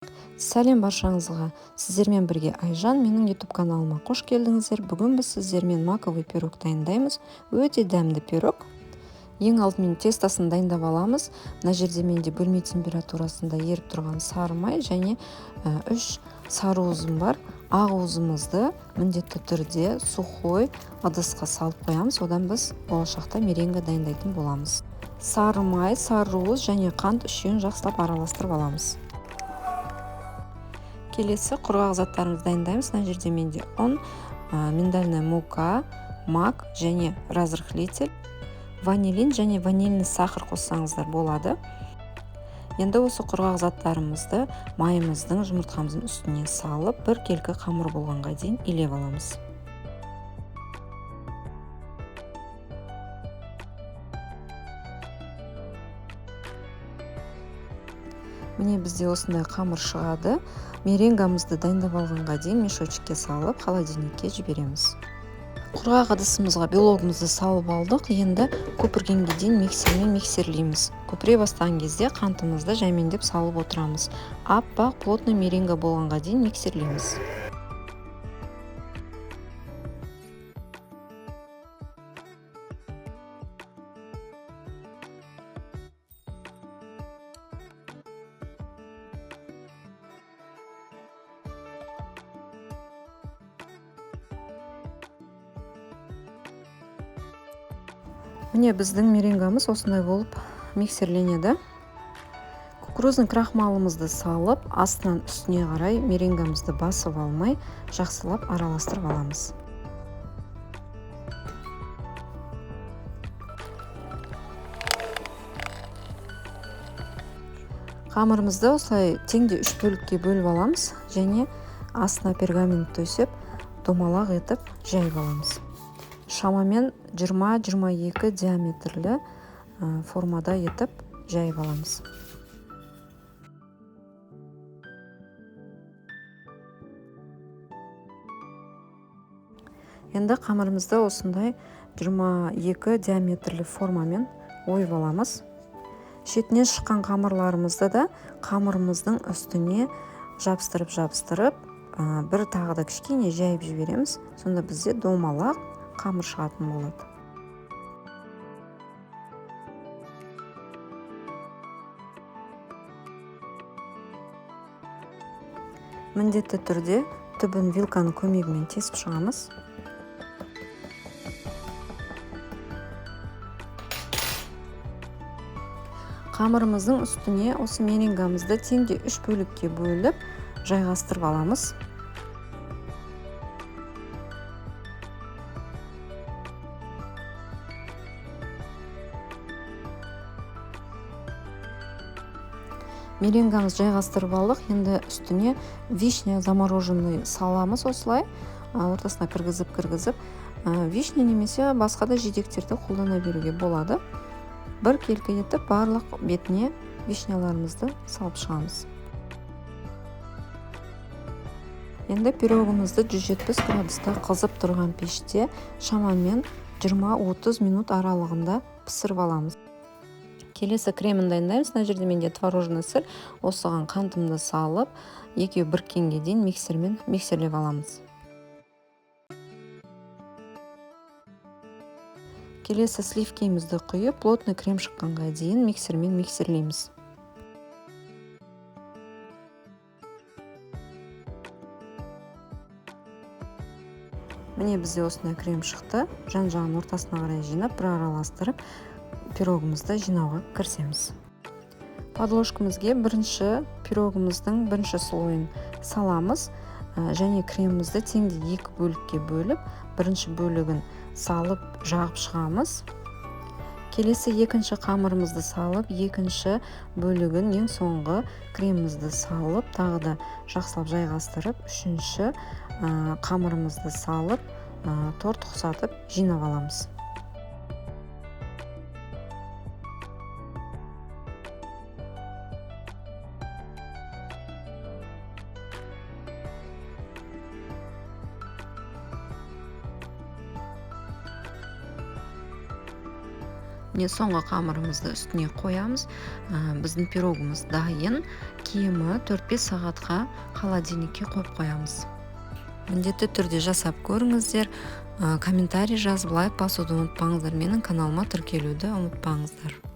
Сәлем баршаңызға. Сіздермен бірге Айжан, менің YouTube каналыма қош келдіңіздер. Бүгін біз сіздермен маковый пирог дайындаймыз. Өте дәмді пирог. Ең алдымен тестасын дайындап аламыз. Мына жерде менде бөлме температурасында еріп тұрған сары май және 3 сары уызым бар. Ақ уызымызды міндетті түрде сухой ыдысқа салып қоямыз. Одан біз болашақта меренге дайындайтын боламыз. Сары май, сары уыз және қант үшеуін жақсылап араластырып аламыз. Келесі құрғақ заттарымызды дайындаймыз. Мына жерде менде ұн, миндальная мука, мак және разрыхлитель, ванилин және ванильный сахар қоссаңыздар болады. Енді осы құрғақ заттарымызды майымыздың, жұмыртқамыздың үстіне салып, бір келкі қамыр болғанға дейін илеп аламыз. Міне бізде осындай қамыр шығады. Меренгамызды дайындап алғанға дейін мешочкке салып, холодильникке жібереміз. Құрғақ ыдысымызға белогымызды салып алдық. Енді көпіргенге дейін миксермен миксерлейміз. Көпіре бастаған кезде қантымызды жаймендеп салып отырамыз. Аппақ плотный меренга болғанға дейін миксерлейміз. Міне біздің меренгамыз осындай болып миксерленеді. Кукурузный крахмалымызды салып, астынан үстіне қарай меренгамызды басып алмай, жақсылап араластырып аламыз. Қамырымызды осылай теңде 3 бөлікке бөліп аламыз және астына пергамент төсеп, домалақ етіп жайып аламыз. Шамамен 20-22 диаметрлі формада етіп жайып аламыз. Енді қамырымызды осындай 22 диаметрлі формамен ойып аламыз. Шетінен шыққан қамырларымызды да қамырымыздың үстіне жабыстырып, бір тағы да кішкене жайып жібереміз. Сонда бізде домалақ қамыр шығатын болады. Міндетті түрде түбін вилканың көмегімен тесіп шығамыз. Қамырымыздың үстіне осы меренгамызды теңде 3 бөлікке бөліп жайғастырып аламыз. Меренгамыз жайғастырып алдық. Енді үстіне вишня замороженный саламыз осылай. Ортасына кіргізіп. Вишня немесе басқа да жидектерді қолдана беруге болады. Бір келкі етіп барлық бетіне вишняларымызды салып шығамыз. Енді пирогымызды 170 градуста қызып тұрған пеште шамамен 20-30 минут аралығында пісіріп аламыз. Келесі кремін дайындаймыз. Мына жерде менде творожный сыр, осыған қантымды салып, екеуі біріккенге дейін миксермен миксерлеп аламыз. Келесі сливкимізді құйып, плотный крем шыққанға дейін миксермен миксерлейміз. Міне бізде осындай крем шықты. Жан-жағын ортасына қарай жинап, бір араластырып, пирогымызды жинауға кірісеміз. Подложкамызге бірінші пирогымыздың бірінші слойын саламыз және кремімізді теңде 2 бөлікке бөліп, бірінші бөлігін салып жағып шығамыз. Келесі екінші қамырымызды салып, екінші бөлігін ең соңғы кремімізді салып, тағы да жақсылап жайғастырып, үшінші қамырымызды салып, торт ұқсатып жинап аламыз. соңғы қамырымызды үстіне қоямыз. Біздің пирогымыз дайын. Кемі 4-5 сағатқа холодильникке қойып қоямыз. Міндетті түрде жасап көріңіздер. Комментарий жазып, лайк басуды ұмытпаңыздар. Менің каналыма тіркелуді ұмытпаңыздар.